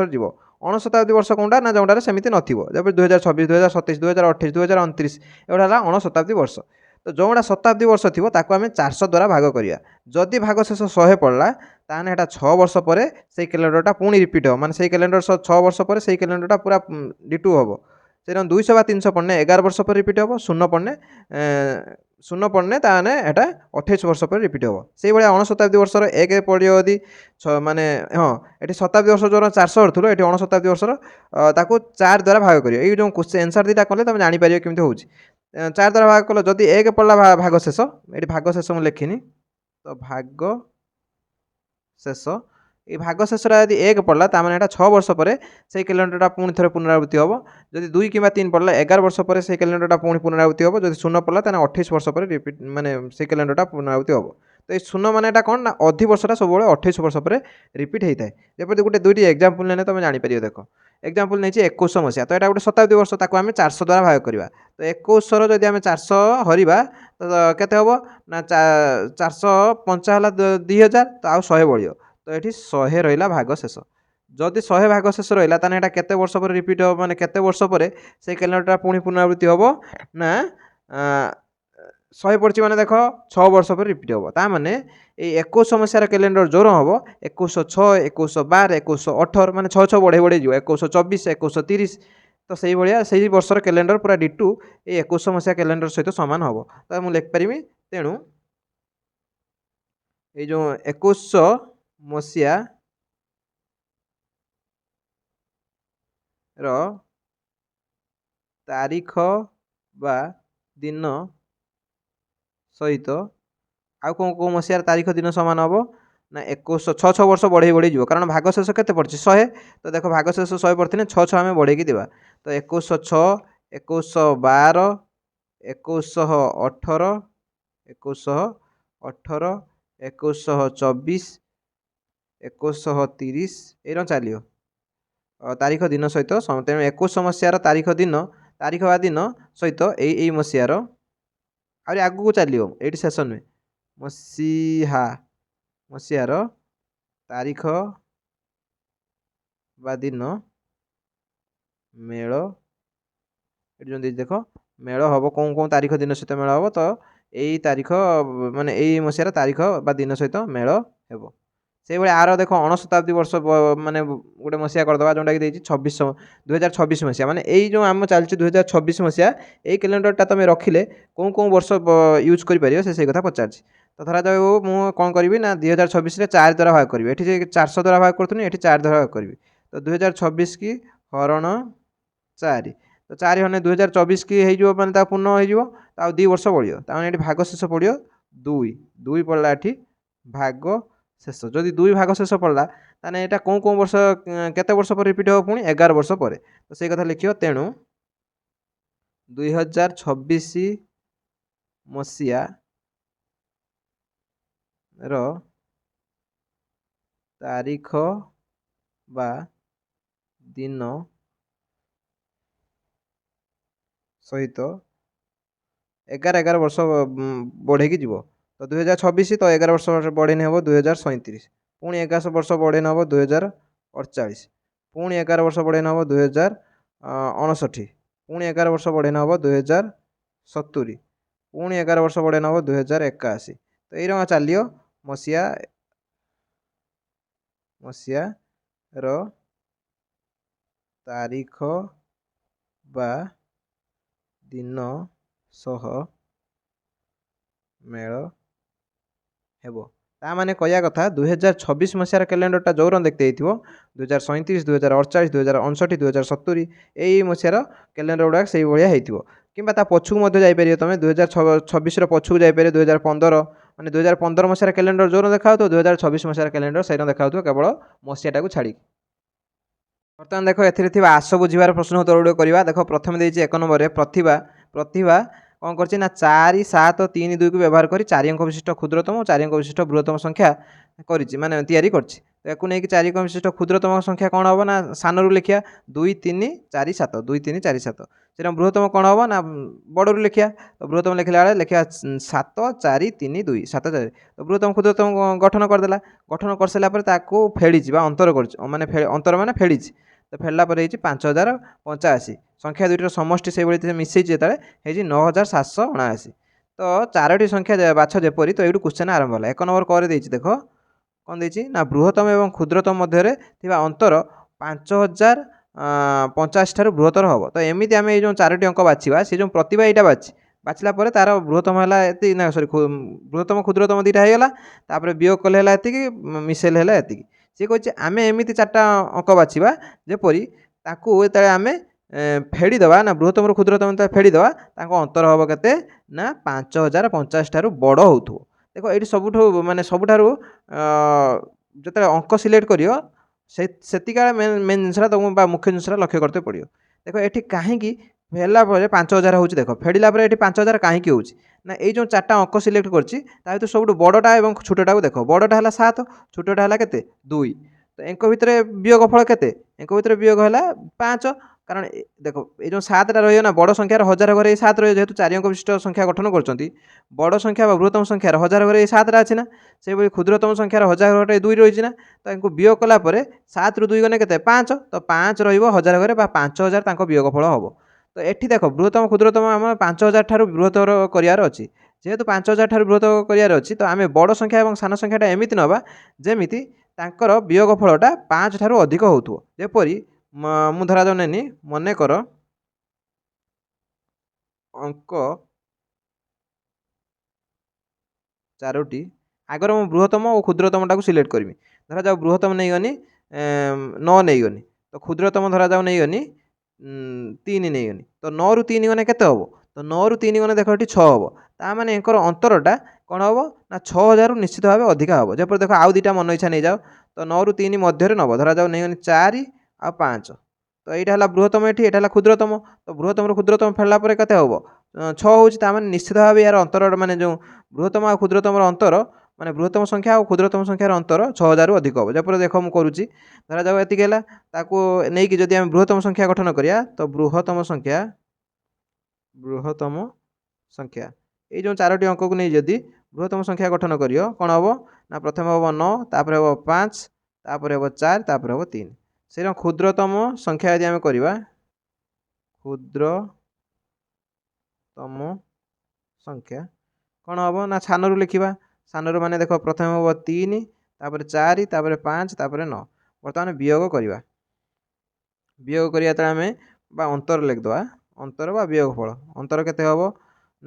जीव। अणशताब्दी वर्ष कौनटा ना जोटार सेमती नथिबो जपरी 2026 2027 2028 2029 एगुड़ा है अणशताब्दी वर्ष। तो जोड़ा शताब्दी वर्ष थी आम 400 द्वारा भाग करिया जदि भाग शेष 100 पड़ला ताने एटा 6 वर्ष पर से कैलेंडरटा पुणी रिपीट हो माने से कैलेंडर 6 वर्ष पर से कैलेंडरटा पूरा डिटू हम से 200 बा 300 पड़ने 11 वर्ष पर रिपीट हम शून्य पड़ने ताने एटा 28 वर्ष पर रिपीट हम से भाई अणशताब्दी वर्षर एक पड़ो यदि माने हाँ ये शताब्दी वर्ष जो 400 थोड़ा ये अणशताब्दी वर्षर ताको 4 द्वारा भाग करियो ये जो क्वेश्चन आंसर दीटा कले तुम जापर केमती हो 4 द्वारा भाग कल जदि एक पड़ा भाग शेष ये भाग शेष मुझे लिखिनी तो भाग शेष ये भाग शेष यदि एक पड़ला ताने एटा 6 वर्ष पर से कैलेंडरटा पुणी थे पुनरावृत्ति हम जदि 2 कि 3 पड़ला 11 वर्ष पर से कैलेंडरटा पुणी पुनरावृत्ति हम जदि शून्य पड़ला ताने 28 वर्ष पर रिपीट माने से कैलेंडरटा पुनरावृत्ति हम। तो ये शून्य मान एटा कौन ना अधि वर्षटा सब 28 वर्ष पर रिपीट होता है जब गोटे दुईटी एग्जाम्पल ने तुम जापर देख एग्जाम्पल नहीं 2100 मसीहा तो यहाँ गोटे शताब्दी वर्ष ताको आम 400 द्वारा भाग करवा तो 2100 जदि आम 400 हरवा तो केते हम ना 405 है 2000 तो आउ 100 बढ़ियो तो ये 100 रहा भाग शेष जदि 100 भाग शेष रहा ताने एटा केते वर्ष पर रिपीट हो माने केते वर्ष पर से कैलेंडरटा पुणी पुनरावृत्ति हम ना 100 पड़ी मैंने देख 6 वर्ष पर रिपीट हम ताने ये 2100 मसीहार कैलेंडर जोर हम 2106 2112 2118 माने 6 बढ़े बढ़े जो 2124 2130 तो से भाया से वर्षर कैलेंडर पूरा डिटू ये 2100 मसीहा कैलेंडर सहित सामान हम तो मुझे लिखिपारि तेणु ये जो 2100 मसीहा रो तारीख बा दिन सहित आउ कौन मसीहार तारीख दिन सामान हम ना 2100 6 वर्ष बढ़े बढ़े जीव कारण भाग शेष के पड़ी 100 तो देख भाग शेष 100 पड़ते 6 आम बढ़ेकी देवा तो 2106 2112 2118 2118 2124 2130 ये चलो तारीख दिन सहित तेणु 2100 मसीहार तारीख बा दिन सहित यही मसीहार आगे आगू चलो ये शेष नुहे मसीहार तारीख बा दिन मेल ये देख मेल हम कौन कौन तारीख दिन सहित मेल हम तो यही तारीख माने यही मसीहार तारीख बा दिन सहित मेल हेब से भाई आर देख अणशताब्दी वर्ष माने गोटे मसीहा करदे जोटा कि 2026 मसीहा माने यही जो आम चलती 2026 मसीहा यही कैलेंडरटा तुम रखिले कौन कौन वर्ष यूज कर से कथा पचार तो धरा जाओ मुझे कौन करी ना 2026 4 द्वारा भाग करी ये 400 द्वारा भाग करूँ ये 4 द्वारा भाग करी तो 2026 की हरण 4 तो 4 हने 2024 की हो मैंने पूर्ण हो 2 वर्ष बढ़ियो ये भाग शेष पड़ो 2 पड़ा ये भाग शेष जदि 2 भाग शेष पड़ला ताने एटा कौन कौन वर्ष केते वर्ष पर रिपीट हो पुणी 11 वर्ष पर तो से कथा लिखियो तेणु 2026 मसीहा रो तारीख बा दिन सहित 11 वर्ष बढ़े की जीव तो 2026 तो 11 वर्ष बढ़े हम 2037 पुणी 11 वर्ष बढ़े हम 2048 पुणी 11 वर्ष बढ़े हम 2059 पुणी 11 वर्ष बढ़े हम 2070 पुणी 11 वर्ष बढ़े हम 2081 तो ये चलियो मसीहा रो तारीख बा दिन सह मेल हेबो ता माने कहया कथा 2026 मसीहार कैलेंडरटा जौर देखते 2037 2048 2059 2070 यही मसीहार कैलेंडर गुड़ाक से भाया हो कि पछू जापर तुम 2026 पछू जापर 2015 माने 2015 मसीहार कैलेंडर जौर देखा 2026 मसीहार कैलेंडर सही देखा केवल मसीहाटा को छाड़ी बर्तमान देख ए आस बुझार प्रश्न उत्तर गुड़ करवा देख प्रथम देख 1 नंबर प्रतिभा କ'ଣ କରିଛି ନା 4 7 3 2 କୁ ବ୍ୟବହାର କରି 4 ଅଙ୍କ ବିଶିଷ୍ଟ କ୍ଷୁଦ୍ରତମ ଓ 4 ଅଙ୍କ ବିଶିଷ୍ଟ ବୃହତ୍ତମ ସଂଖ୍ୟା କରିଛି ମାନେ ତିଆରି କରିଛି। ୟାକୁ ନେଇକି 4 ଅଙ୍କ ବିଶିଷ୍ଟ କ୍ଷୁଦ୍ରତମ ସଂଖ୍ୟା କ'ଣ ହେବ ନା ସାନରୁ ଲେଖିବା 2 3 4 7 2 3 4 7। ସେଟା ବୃହତ୍ତମ କ'ଣ ହେବ ନା ବଡ଼ରୁ ଲେଖିବା। ତ ବୃହତ୍ତମ ଲେଖିଲା ବେଳେ ଲେଖିବା 7 4 3 2 7 4। ତ ବୃହତ୍ତମ କ୍ଷୁଦ୍ରତମ ଗଠନ କରିଦେଲା। ଗଠନ କରିସାରିଲା ପରେ ତାକୁ ଫେଡ଼ିଛି ବା ଅନ୍ତର କରିଛି ମାନେ ଅନ୍ତର ମାନେ ଫେଡ଼ିଛି। ତ ଫେଡ଼ିଲା ପରେ ହେଇଛି 5085। ସଂଖ୍ୟା ଦୁଇଟିର ସମଷ୍ଟି ସେଇଭଳି ମିଶେଇଛି ଯେତେବେଳେ ହେଇଛି 9779। ତ 4ଟି ସଂଖ୍ୟା ବାଛ ଯେପରି। ତ ଏଇଠୁ କ୍ୱେଶ୍ଚନ୍ ଆରମ୍ଭ ହେଲା। 1 ନମ୍ବର କରେ ଦେଇଛି ଦେଖ କ'ଣ ଦେଇଛି ନା ବୃହତ୍ତମ ଏବଂ କ୍ଷୁଦ୍ରତମ ମଧ୍ୟରେ ଥିବା ଅନ୍ତର 5085 ଠାରୁ ବୃହତ୍ତର ହେବ। ତ ଏମିତି ଆମେ ଏଇ ଯେଉଁ 4ଟି ଅଙ୍କ ବାଛିବା ସେ ଯେଉଁ ପ୍ରତିଭା ଏଇଟା ବାଛିଲା ପରେ ତାର ବୃହତ୍ତମ ହେଲା ଏତିକି ନା ସରି ବୃହତ୍ତମ କ୍ଷୁଦ୍ରତମ ଦୁଇଟା ହେଇଗଲା। ତାପରେ ବିয়োଗ କଲେ ହେଲା ଏତିକି ମିଶେଇଲେ ହେଲା ଏତିକି। ସିଏ କହିଛି ଆମେ ଏମିତି 4ଟା ଅଙ୍କ ବାଛିବା ଯେପରି ତାକୁ ଯେତେବେଳେ ଆମେ ଫେଡ଼ିଦେବା ନା ବୃହତ୍ତମରୁ କ୍ଷୁଦ୍ରତମ ଫେଡ଼ିଦେବା ତାଙ୍କ ଅନ୍ତର ହେବ କେତେ ନା 5085 ଠାରୁ ବଡ଼ ହେଉଥିବ। ଦେଖ ଏଇଠି ସବୁଠାରୁ ଯେତେବେଳେ ଅଙ୍କ ସିଲେକ୍ଟ କରିବ ସେତିକିବେଳେ ମେନ୍ ଜିନିଷଟା ତୁମକୁ ବା ମୁଖ୍ୟ ଜିନିଷଟା ଲକ୍ଷ୍ୟ କରତେ ପଡ଼ିବ। ଦେଖ ଏଠି କାହିଁକି ଫେରିଲା ପରେ 5000 ହେଉଛି। ଦେଖ ଫେଡ଼ିଲା ପରେ ଏଠି 5000 କାହିଁକି ହେଉଛି ନା ଏଇ ଯେଉଁ 4ଟା ଅଙ୍କ ସିଲେକ୍ଟ କରିଛି ତା ଭିତରୁ ସବୁଠୁ ବଡ଼ଟା ଏବଂ ଛୋଟଟାକୁ ଦେଖ। ବଡ଼ଟା ହେଲା 7, ଛୋଟଟା ହେଲା କେତେ 2। ତ ଏଙ୍କ ଭିତରେ ବିୟୋଗ ଫଳ କେତେ? ଏଙ୍କ ଭିତରେ ବିୟୋଗ ହେଲା 5। କାରଣ ଦେଖ ଏଇ ଯେଉଁ 7ଟା ରହିବ ନା ବଡ଼ ସଂଖ୍ୟାର 1000 ଘରେ ଏଇ 7 ରହିବ। ଯେହେତୁ 4 ଅଙ୍କ ବିଶିଷ୍ଟ ସଂଖ୍ୟା ଗଠନ କରୁଛନ୍ତି ବଡ଼ ସଂଖ୍ୟା ବା ବୃହତ୍ତମ ସଂଖ୍ୟାର 1000 ଘରେ ଏଇ 7ଟା ଅଛି ନା। ସେହିଭଳି କ୍ଷୁଦ୍ରତମ ସଂଖ୍ୟାର 1000 ଘରେ 2 ରହିଛି ନା। ତ ଏଙ୍କୁ ବିୟୋଗ କଲା ପରେ 7ରୁ 2 ଗଲେ କେତେ 5। ତ 5 ରହିବ 1000 ଘରେ ବା 5000 ତାଙ୍କ ବିୟୋଗ ଫଳ ହେବ। ତ ଏଠି ଦେଖ ବୃହତ୍ତମ କ୍ଷୁଦ୍ରତମ ଆମର 5000 ଠାରୁ ବୃହତ୍ତର କରିବାର ଅଛି। ଯେହେତୁ 5000 ଠାରୁ ବୃହତ୍ତର କରିବାର ଅଛି ତ ଆମେ ବଡ଼ ସଂଖ୍ୟା ଏବଂ ସାନ ସଂଖ୍ୟାଟା ଏମିତି ନେବା ଯେମିତି ତାଙ୍କର ବିୟୋଗ ଫଳଟା 5 ଠାରୁ ଅଧିକ ହେଉଥିବ। ଯେପରି ମୁଁ ଧରାଯାଉ ନେନି ମନେକର ଅଙ୍କ 4ଟି ଆଗରେ ମୁଁ ବୃହତ୍ତମ ଓ କ୍ଷୁଦ୍ରତମଟାକୁ ସିଲେକ୍ଟ କରିବି। ଧରାଯାଉ ବୃହତ୍ତମ ନେଇଗନି 9 ନେଇଗନି। ତ କ୍ଷୁଦ୍ରତମ ଧରାଯାଉ ନେଇଗନି 3 ନେଇଗନି। ତ 9ରୁ 3 ଗଲେ କେତେ ହେବ? ତ 9ରୁ 3 ଗଲେ ଦେଖ ଏଠି 6 ହେବ। ତା ମାନେ ଏଙ୍କର ଅନ୍ତରଟା କ'ଣ ହେବ ନା 6000ରୁ ନିଶ୍ଚିତ ଭାବେ ଅଧିକା ହେବ। ଯେପରି ଦେଖ ଆଉ ଦୁଇଟା ମନ ଇଚ୍ଛା ନେଇଯାଅ। ତ 9ରୁ 3 ମଧ୍ୟରେ ନେବ। ଧରାଯାଉ ନେଇଗନି 4 ଆଉ 5। ତ ଏଇଟା ହେଲା ବୃହତ୍ତମ ଏଇଟା ହେଲା କ୍ଷୁଦ୍ରତମ। ତ ବୃହତ୍ତମରୁ କ୍ଷୁଦ୍ରତମ ଫେରିଲା ପରେ କେତେ ହେବ? 6 ହେଉଛି। ତା ମାନେ ନିଶ୍ଚିତ ଭାବେ ଏହାର ଅନ୍ତର ମାନେ ଯେଉଁ ବୃହତ୍ତମ ଆଉ କ୍ଷୁଦ୍ରତମର ଅନ୍ତର ମାନେ ବୃହତ୍ତମ ସଂଖ୍ୟା ଆଉ କ୍ଷୁଦ୍ରତମ ସଂଖ୍ୟାର ଅନ୍ତର 6000ରୁ ଅଧିକ ହେବ। ଯେପରି ଦେଖ ମୁଁ କରୁଛି ଧରାଯାଉ ଏତିକି ହେଲା। ତାକୁ ନେଇକି ଯଦି ଆମେ ବୃହତ୍ତମ ସଂଖ୍ୟା ଗଠନ କରିବା ତ ବୃହତ୍ତମ ସଂଖ୍ୟା ଏଇ ଯେଉଁ 4ଟି ଅଙ୍କକୁ ନେଇ ଯଦି ବୃହତ୍ତମ ସଂଖ୍ୟା ଗଠନ କରିବ କ'ଣ ହେବ ନା ପ୍ରଥମେ ହେବ 9, ତାପରେ ହେବ 5, ତାପରେ ହେବ 4, ତାପରେ ହେବ 3। ସେଇଟା କ୍ଷୁଦ୍ରତମ ସଂଖ୍ୟା ଯଦି ଆମେ କରିବା କ୍ଷୁଦ୍ରତମ ସଂଖ୍ୟା କ'ଣ ହେବ ନା ସାନରୁ ଲେଖିବା। ସାନରୁ ମାନେ ଦେଖ ପ୍ରଥମେ ହେବ 3, ତାପରେ 4, ତାପରେ 5, ତାପରେ 9। ବର୍ତ୍ତମାନ ବିୟୋଗ କରିବା। ବିୟୋଗ କରିବା ଯେତେବେଳେ ଆମେ ବା ଅନ୍ତର ଲେଖିଦେବା ଅନ୍ତର ବା ବିୟୋଗ ଫଳ। ଅନ୍ତର କେତେ ହେବ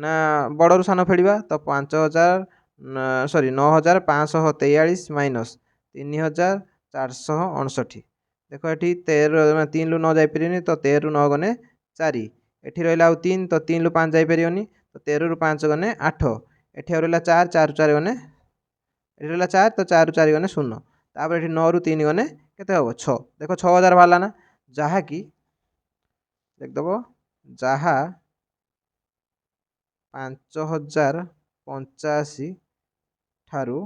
ନା ବଡ଼ରୁ ସାନ ଫେଡ଼ିବା। ତ 9543 ମାଇନସ୍ 3459। ଦେଖ ଏଠି 3ରୁ 9 ଯାଇପାରିବନି। ତ 13ରୁ 9 ଗଲେ 4। ଏଠି ରହିଲା ଆଉ 3। ତ 3ରୁ 5 ଯାଇପାରିବନି। ତ 13ରୁ 5 ଗଲେ 8। ଏଠି ଆଉ ରହିଲା 4, 4ରୁ 4 ଗଲେ ଏଠି ରହିଲା 4। ତ 4ରୁ 4 ଗଲେ 0। ତାପରେ ଏଠି 9ରୁ 3 ଗଲେ କେତେ ହେବ 6। ଦେଖ 6000 ବାହାରିଲା ନା। ଯାହାକି ଦେଖିଦେବ ଯାହା 5085 ଠାରୁ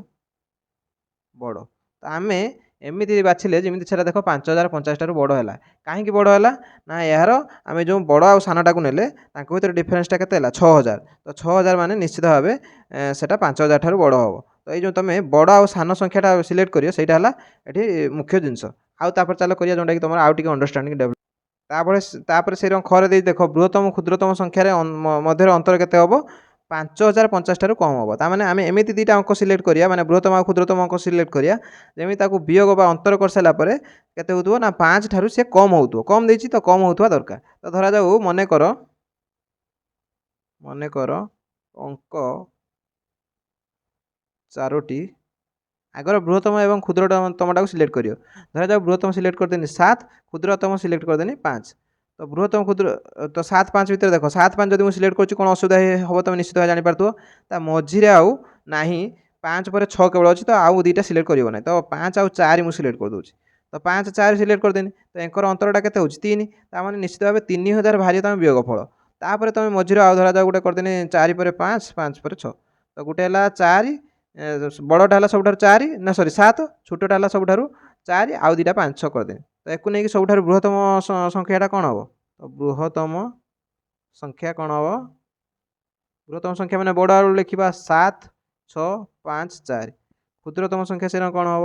ବଡ଼। ତ ଆମେ ଏମିତି ବାଛିଲେ ଯେମିତି ସେଟା ଦେଖ 5050 ଠାରୁ ବଡ଼ ହେଲା। କାହିଁକି ବଡ଼ ହେଲା ନା ଏହାର ଆମେ ଯେଉଁ ବଡ଼ ଆଉ ସାନଟାକୁ ନେଲେ ତାଙ୍କ ଭିତରେ ଡିଫରେନ୍ସଟା କେତେ ହେଲା 6000। ତ 6000 ମାନେ ନିଶ୍ଚିତ ଭାବେ ସେଟା 5000 ଠାରୁ ବଡ଼ ହେବ। ତ ଏଇ ଯେଉଁ ତୁମେ ବଡ଼ ଆଉ ସାନ ସଂଖ୍ୟାଟା ସିଲେକ୍ଟ କରିବ ସେଇଟା ହେଲା ଏଠି ମୁଖ୍ୟ ଜିନିଷ। ଆଉ ତାପରେ ଚାଲ କରିବା ଯେଉଁଟାକି ତୁମର ଆଉ ଟିକେ ଅଣ୍ଡରଷ୍ଟାଣ୍ଡିଂ ଡେଭଲପ୍। ତାପରେ ସେଇରକମ ଖରେ ଦେଇ ଦେଖ ବୃହତ୍ତମ କ୍ଷୁଦ୍ରତମ ସଂଖ୍ୟାରେ ମଧ୍ୟରେ ଅନ୍ତର କେତେ ହେବ 5050 ଠାରୁ କମ୍ ହେବ। ତାମାନେ ଆମେ ଏମିତି ଦୁଇଟା ଅଙ୍କ ସିଲେକ୍ଟ କରିବା ମାନେ ବୃହତ୍ତମ ଆଉ କ୍ଷୁଦ୍ରତମ ଅଙ୍କ ସିଲେକ୍ଟ କରିବା ଯେମିତି ତାକୁ ବିୟୋଗ ବା ଅନ୍ତର କରିସାରିଲା ପରେ କେତେ ହେଉଥିବ ନା 5 ଠାରୁ ସେ କମ୍ ହେଉଥିବ। କମ୍ ଦେଇଛି ତ କମ୍ ହେଉଥିବା ଦରକାର। ତ ଧରାଯାଉ ମନେକର ଅଙ୍କ 4ଟି ଆଗର ବୃହତ୍ତମ ଏବଂ କ୍ଷୁଦ୍ରତମଟାକୁ ସିଲେକ୍ଟ କରିବ। ଧରାଯାଉ ବୃହତ୍ତମ ସିଲେକ୍ଟ କରିଦେନି 7, କ୍ଷୁଦ୍ରତମ ସିଲେକ୍ଟ କରିଦେନି 5। ତ ବୃହତ୍ତମ ତ 7 5 ଭିତରେ ଦେଖ 7 5 ଯଦି ମୁଁ ସିଲେକ୍ଟ କରୁଛି କ'ଣ ଅସୁବିଧା ହେବ ତୁମେ ନିଶ୍ଚିତ ଭାବେ ଜାଣିପାରୁଥିବ। ତା ମଝିରେ ଆଉ ନାହିଁ 5 ପରେ 6 କେବଳ ଅଛି। ତ ଆଉ ଦୁଇଟା ସିଲେକ୍ଟ କରିବ ନାହିଁ। ତ 5 ଆଉ 4 ମୁଁ ସିଲେକ୍ଟ କରିଦେଉଛି। ତ 5 4 ସିଲେକ୍ଟ କରିଦେନି। ତ ଏଙ୍କର ଅନ୍ତରଟା କେତେ ହେଉଛି 3। ତା ମାନେ ନିଶ୍ଚିତ ଭାବେ 3000 ବାହାରିବ ତୁମେ ବିୟୋଗ ଫଳ। तापर तुम मझीर आउ धरा जाओ गोटे करदेनी 4 पर 5 5 पर 6 तो गोटे है 4 बड़टा है सब 4 ना सॉरी 7 छोटा है सब 4 आउ दुटा 5 6 करदेनी तो एक नहीं सब बृहत्तम संख्याटा कौन हम तो बृहत्तम संख्या कौन हम बृहत्तम संख्या मैंने बड़ आलू लिखा 7 6 5 4 क्षुद्रतम संख्या से कौन हम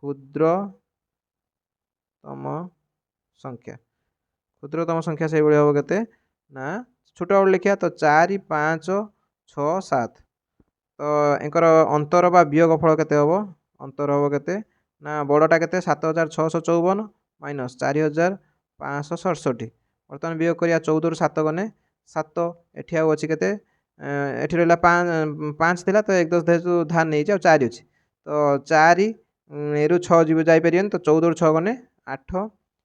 क्षुद्रतम संख्या क्षुद्रतम संख्या से हम के ना छोट बड़ लिखा तो 4 5 6 7 तो एंकर अंतर बा वियोगफल केते हबो अंतर हबो केते ना बड़टा केते 7654 माइनस 4567 बर्तमान वियोग करिया 14 रु 7 गने 7 एठी आउ अछि केते एठी रहला 5 थिला तो 1 10 देसु धार नै छै 4 अछि तो 4 रु 6 जीव जाई परियन तो 14 रु 6 गने 8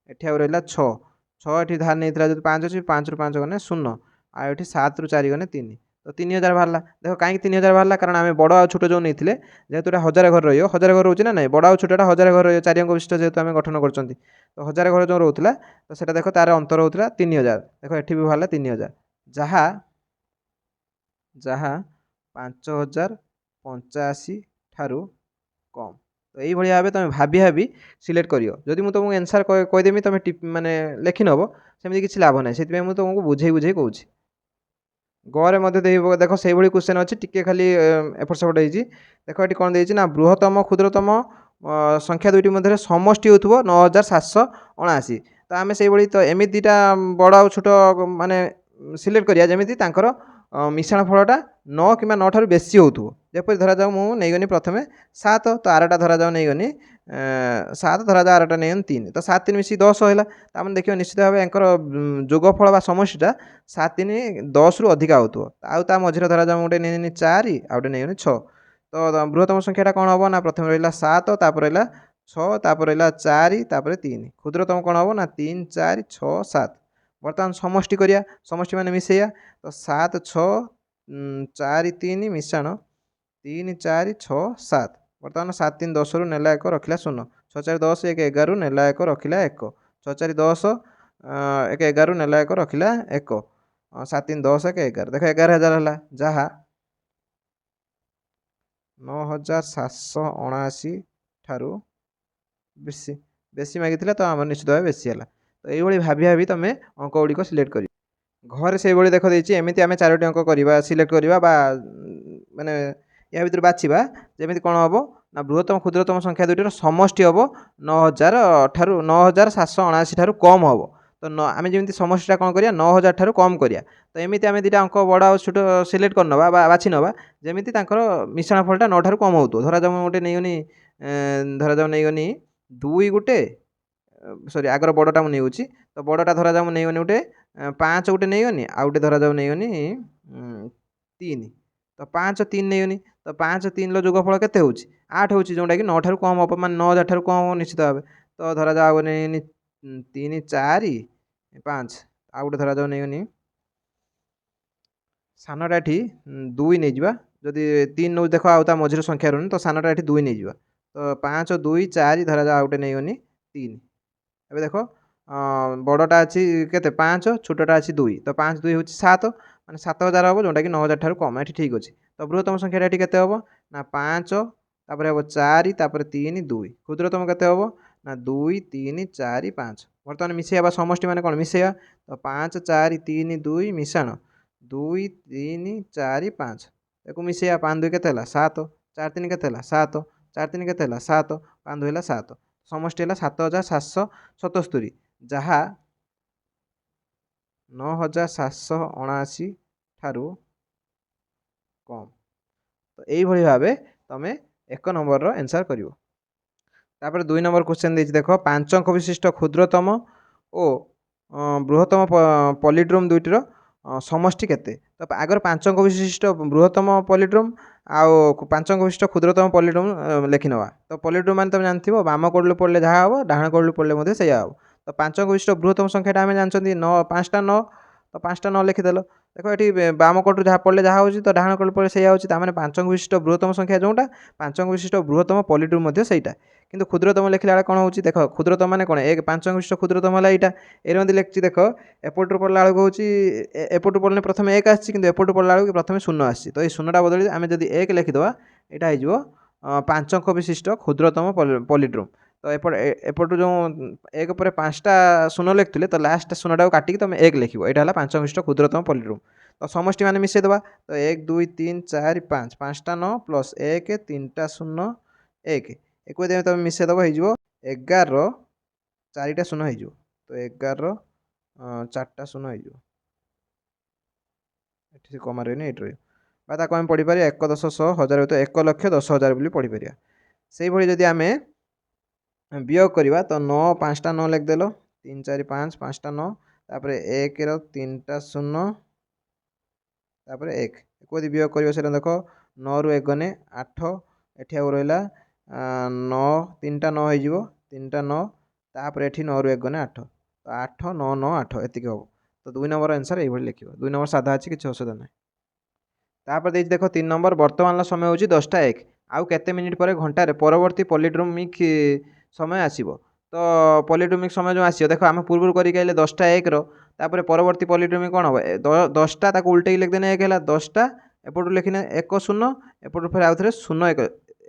एठी आउ रहला 6 6 एठी धार नै थिला जदि 5 अछि 5 रु 5 गने 0 आ एठी 7 रु 4 गने 3 तो 3000 बाहरला देखो कहीं 3000 बाहरला कारण आम बड़ आ छोट जो नहीं जेहेतु हजार घर रही हजार घर रोचे ना नहीं बड़ आ छोटा हजार घर रही 4 अंक विशिष्ट जेहेतु आम गठन कर हजार घर जो रोला तो सेटा देखो तार अंतर होता 3000 देखो एठी भी बाहरला 3000 जहा जहा 5085 ठारू कम तो यही भाव तुम भाभी भाभी सिलेक्ट करियो जदि मुझे तुमको आंसर कहीदेमी तुम माने लिखि नब सेमती किसी लाभ ना से तुमको बुझे बुझे कहूँ गरे देख से क्वेश्चन अच्छी टिके खाली एपट सेपट होती देख ये कौन देना बृहत्तम क्षुद्रतम संख्या दुईटी मध्य समष्टि हो 9789 तो आम से तो एमती दुटा बड़ आ छोट माने सिलेक्ट करिया जमी मिश्रण फलटा 9 कि 9 ठार बेसी होपर धरा जाऊ मुझे प्रथम 7 तो आरटा धरा जाऊ नहीं 7 धरा जाऊ आरटा नहीं 3 तो 7 3 मिसी 10 है तो देखिए निश्चित भाव एंकर जोगफल समष्टिटा 7 3 10 रु अधिका हो मझे धरा जाऊ गोटे नहीं 4 आउटे नहीं 6 तो बृहत्तम संख्याटा कौन हम ना प्रथम रहा 7 तापर रहा 6 तापर रहा 4 तापर 3 क्षुद्रतम कौन हम ना 3 4 6 7 बर्तमान समष्टि करिया समष्टि माने मिसेया तो 7 6 4 3 मिश्रण 3 4 6 7 बर्तमान 7 3 10 रु नेला 1 रखिला 0 6 4 10 1 11 रु नेला 1 रखिला 1 6 4 10 1 11 रु नेला 1 रखिला 1 7 3 10 1 11 देख 11000 है जहाँ 9779 ठारू बेसी बेसी मागी तो आम निश्चित भाव बेसी है तो ये भाभी भाभी तुम अंक गुड़िक सिलेक्ट कर घरे से देख देती एमती आम 4टी अंक करवा सिलेक्ट करवा माने या भर बाछा जमी कौन हम ना बृहत्तम क्षुद्रतम संख्या दुईटर समष्टि हम 9000 ठारू 9789 ठारू कम हम तो आम जमी समष्टिटा कौन करिया 9000 ठारू कम करिया तो एमती आम दुटा अंक बड़ और छोट सिलेक्ट कर नवा बाछि नवा जमी मिश्रण फलटा 9 ठारू कम हो धरा जाऊ गोटे नहीं धरा जाऊ नहीं 2 गोटे सॉरी आगर बड़टा मुझे तो बड़टा धरा जाऊ नहीं गोटे 5 गोटे नहीं आउ गोटे धरा जाऊ नहीं 3 तो 5 3 नहीं तो 5 3 जोगफल के 8 हो जोटा कि 9 ठारू कम हम मान 9000 ठारू कम हम निश्चित भाव तो धरा जाऊ नहीं 3 4 5 आउ गोटे धरा जाऊ नहीं सानटा ये 2 नहीं जावा जदि 3 नौ देख आउ मझे संख्या रही तो सानटा ये 2 नहीं जावा तो 5 2 4 धरा जाऊ गोटे नहीं 3 ए देख बड़टा अच्छी के 5 छोटा अच्छी 2 तो 5 2 हूँ 7 मैंने 7000 हम जोटा कि 9000 ठारू कम ये ठीक अच्छे तो बृहत्तम संख्या ये के हम ना 5 तापर हम 4 तापर 3 2 क्षुद्रतम के हम ना 2 3 4 5 बर्तमान मिसेया समष्टि मैंने कौन मिसेया तो 5 4 3 2 मिश्रण 2 3 4 5 एक मिसेया 5 2 के 7 4 3 के 7 4 3 के 7 5 2 है 7 समष्टि है 7777 जहाँ 9779 ठारू कम तो यही भाव तुम 1 नंबर आंसर करिवो तापर 2 नंबर क्वेश्चन देछि देख 5 अंक विशिष्ट क्षुद्रतम और बृहत्तम पॉलीड्रोम दुईटर समष्टि केते तो आगर 5 अंक विशिष्ट बृहत्तम पॉलीड्रोम आउ 5 अंक विशिष्ट क्षुद्रतम पॉलीड्रोम लिखि नवा तो पॉलीड्रोम मान तुम जानथिबो बाम कोडलु पड़ले जहाँ हम डाहाण कोडलु पड़ले मधे सेया हम तो 5 अंक विशिष्ट बृहत्तम संख्याटा आम जानते 9 5टा 9 तो 5टा 9 लिखिदेल देख ये बाम कटू जहाँ पड़े जहाँ हो तो डाण कट पड़े से होने 5 अंक विशिष्ट बृहत्तम संख्या जोटा 5 अंक विशिष्ट बृहत्तम पॉलीड्रूम सहीटा किंतु क्षुद्रतम लिखला बेले कौन होची देख क्षुद्रतम माने कौन एक 5 अंक विशिष्ट क्षुद्रतम है यहाँ ये मत लिखी देख एपटू पढ़ला बेलू हूँ एपटू पढ़ने प्रथम 1 आसी एपटू पढ़ला बेलू प्रथम 0 आसी तो ये 0टा बदल आम जब 1 लिखिदेवा यहाँ हो 5 अंक विशिष्ट क्षुद्रतम पॉलीड्रूम तो एपटू जो 1 पर 5टा 0 लिखुले तो लास्ट 0टा काटिकी तुम 1 लिख यहाँ है 5 अंक विशिष्ट क्षुद्रतम पॉलीड्रूम तो समष्टि मान मिसेदेवा तो 1 2 3 4 5 5टा 9 प्लस 1 3टा 0 1 एक तुम मिसेदेव हो 11 4टा 0 हो तो 11 4टा 0 हो कमा रही ये रही आम पढ़ी पार 1 10 100 1000 तो 1 लक्ष 10,000 बोली पढ़ी पार से भाई जदि आम वियोग करवा तो 9 5टा 9 लिखदेल 3 4 5 5टा 9 तापर 1 3टा 0 तापर 1 एक वियोग कर देख 9 रु 1 गने 8 एठी रहा 9 3टा 9 हो 3टा 9 तापर एठी 9 रु 1 गने 8 तो 8 9 9 8 एतिक हम तो 2 नंबर आंसर ये लिख 2 नंबर साधा अच्छी किसी असुविधा ना तापर देख 3 नंबर वर्तमान समय हूँ 10टा 1 आउ केते मिनिट पर घंटार परवर्ती पॉलीड्रोमिक समय आसब तो पॉलीड्रोमिक समय जो आस देख आम पूर्व करके 10टा 1 तापर परवर्ती पॉलीड्रोमिक कौन हम 10टा उल्टे लिखदेने 1 है 10टा एपटू लिखने 1 0 एपटू फिर आउ थे 0 1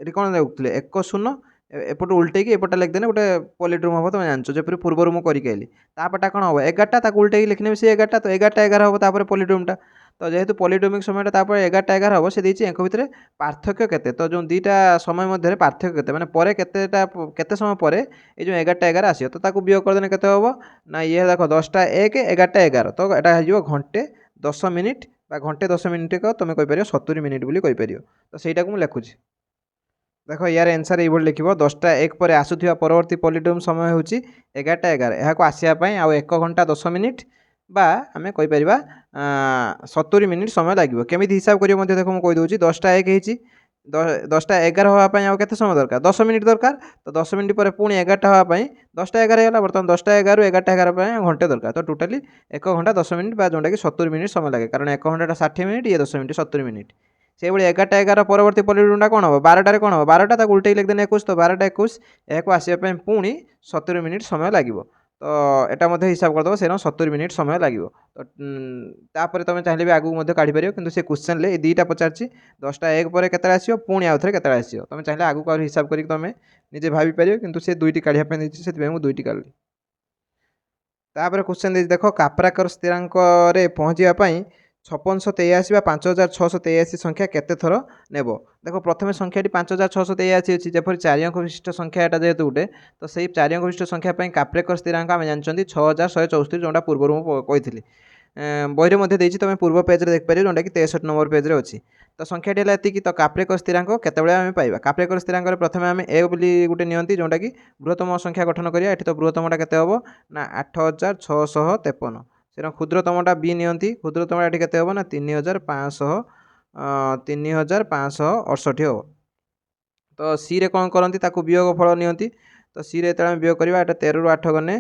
ये कौन देखुले 1 0 एपटू उल्टे एपटा लिखदेने गोटे पॉलीड्रोम हम तुम जानच जपर पूर्वर मुझे करके आइली तापटा कौन हम 11टा उल्टे लिखने से 11टा तो 11टा 11 हम तापर पॉलीड्रोमटा तो जेहेतु पॉलीड्रोमिक समय 11टा 11 हम से एक भितर पार्थक्य केते तो जो दुईटा समय मध्य पार्थक्य केते माने परे केते समय पर ये जो 11टा 11 आस तो ताकू वियोग करदेने केते हम ना ये देख 10टा 1 11टा 11 तो यहाँ हो घंटे 10 मिनिट बा घंटे 10 मिनिट का तुम कहीपर 70 मिनिट बोली कहीपर तो सहीटा को मुझे लिखुची देख यार आंसर ये लिख 10टा 1 पर आसुवा परवर्ती पॉलीड्रोम समय हूँ 11टा 11 यहाँ आसवाई आउ 1 घंटा 10 मिनिट बा आम कहीपर 70 मिनिट समय लगे केमी हिसाब कर देख मुझे कहीदे 10टा 1 हो 10टा 11 हाँपाई आउ के समय दरकार 10 मिनिट दरकार तो 10 मिनिट पर पुणी 11टा हाँपाई 10टा 11 होगा बर्तमान 10टा 11 11टा 11 घंटे दरकार तो टोटाली 1 घंटा 10 मिनिट जोटा कि 70 मिनिट समय लगे कारण 1 घंटा 60 मिनिट ये 10 मिनिट 70 मिनिट से भाई 11टा 11 परवर्ती पॉलीड्रोमटा कौन हम 12टार कौन हम 12टा उल्टे लिखदेने 21 तो 12टा 21 यहाँ आसवाई पुणी 70 मिनिट समय लगे तो यहाँ हिसाब करदेव से 70 मिनिट समय लगे तो तापर तुम चाहिए भी आगू काढ़ी कि से क्वेश्चन ये दुईटा पचार 10टा 1 पर केते आसो पुणी आउ थे के आसो तुम चाहिए आगू हिसाब करके तुम निजे भाई कि से दुईटी काढ़ापी से दुईटी काढ़ी तापर क्वेश्चन देख काप्राकर स्थिरांक पहुँचापी 5683 बा 5683 संख्या केते थर नेब देख प्रथम संख्याटी 5683 अच्छी जपर 4 अंक विशिष्ट संख्या यहाँ जेहेतु गोटे तो सही 4 अंक विशिष्ट संख्या काप्रेकर स्थिरांक आम जानते 6164 जोटा पूर्व कही बही में तुम पूर्व पेज देखिपार जोटा कि 63 नंबर पेज अच्छी तो संख्याटी है एति तो काप्रेकर स्थिरांक केतबेले आम पाइबा काप्रेकर स्थिरांक प्रथम आम ए बोली गोटे नियंती जोटा कि बृहत्तम संख्या गठन करिया एठी तो बृहत्तमटा केते हबो ना 8653 से क्षुद्रतमटा बी नियंती क्षुद्रतमटा ये केते हबो ना 3568 हम तो सी रे कौन करती ताकू वियोग फल नियंती तो सी रे आम वियोग करवा 13 रु 8 गने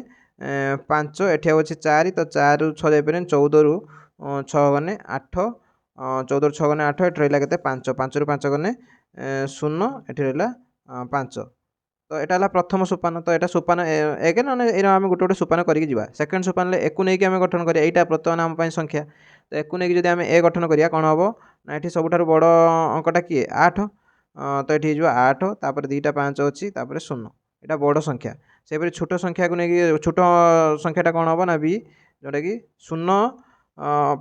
5 एठी अच्छे 4 तो 4 रु 6 जापर 14 रु 6 गने 8 14 रु 6 गने 8 एठी रहिला केते 5 5 रु 5 गने 0 एठी रहिला 5 तो यहाँ है प्रथम सोपान तो यहाँ सोपान एक ना आम गोटे गोटे सोपान करके सेकेंड सोपान एक नहीं आम गठन करिया यहाँ बर्तमान आम संख्या तो एक नहीं जब आम ए गठन करिया कौन हम ना ये सबुठ बड़ अंकटा किए 8 तो ये हो 8 तापर 2टा 5 अच्छी 0 यहाँ बड़ संख्या से छोट संख्या को लेकिन छोट संख्याटा कौन हम ना बी जोटा कि 0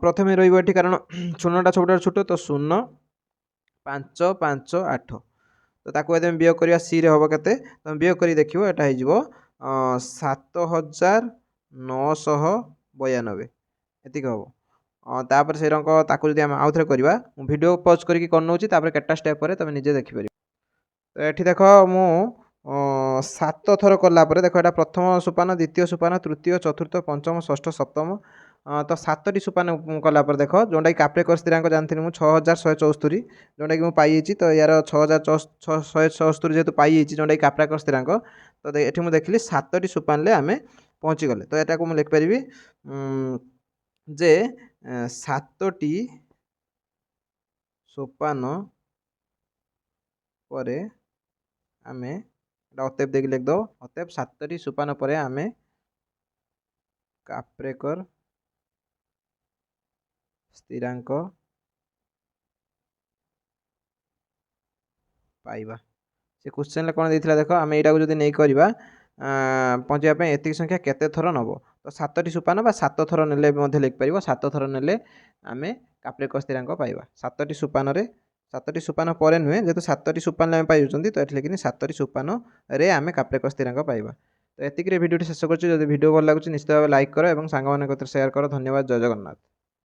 प्रथम रही कारण 0टा सब छोट तो 0 5 5 8 तो ताकू यदि वियोग करवा सी रे हम के तुम वियोग कर देख यहाँ हो 7992 एतिक हम तापर से ताकू जब आम आउ थे करवा वीडियो पॉज करके करनौची केटा स्टेप पर तुम निजे देखिपर तो ये देख मु 7 थर कलापर देख यहाँ प्रथम सोपान द्वितीय सोपान तृतीय चतुर्थ पंचम षष्ठ सप्तम तो 7टी सोपान कलापर देख जोटा कि काप्रेकर स्थिरांक जानती मुझे 6174 जोटा कि मुझे तो यार 6174 जेहतु पाई जोटा कि काप्रेकर स्थिरांक तो ये मुझे देखिली 7टी सोपान आम पहुँची गले तो यहाँ मुझे लिखिपारि ଯେ 7ଟି সোপাନ ପରେ ଆମେ ଅତএବ ଦେଇକି লিখଦେବ। ଅତএବ 7ଟି সোপাନ ପରେ ଆମେ କାପ୍ରେକର ସ୍ଥିରାଙ୍କ ପାଇବା। ସେ क्वेश्चन कौन देता देख आम यहाँ जब नहीं करवा पहुँचा एतिक संख्या केते थर नब तो 7टी सोपान 7 थर नेले लिखिपर 7 थर नेले आम काप्रेक स्थिरांक पाइबा। 7टी सोपान 7टी सोपान पर नुहे जेहतु 7टी सोपान आम पाई 7टी सोपान रे आम काप्रेक स्थिरांक पाइबा। तो एतिक भिडियो शेष कर भिडियो भल लगे निश्चित भाव लाइक कर और सांग सेयार कर। धन्यवाद। जय जगन्नाथ।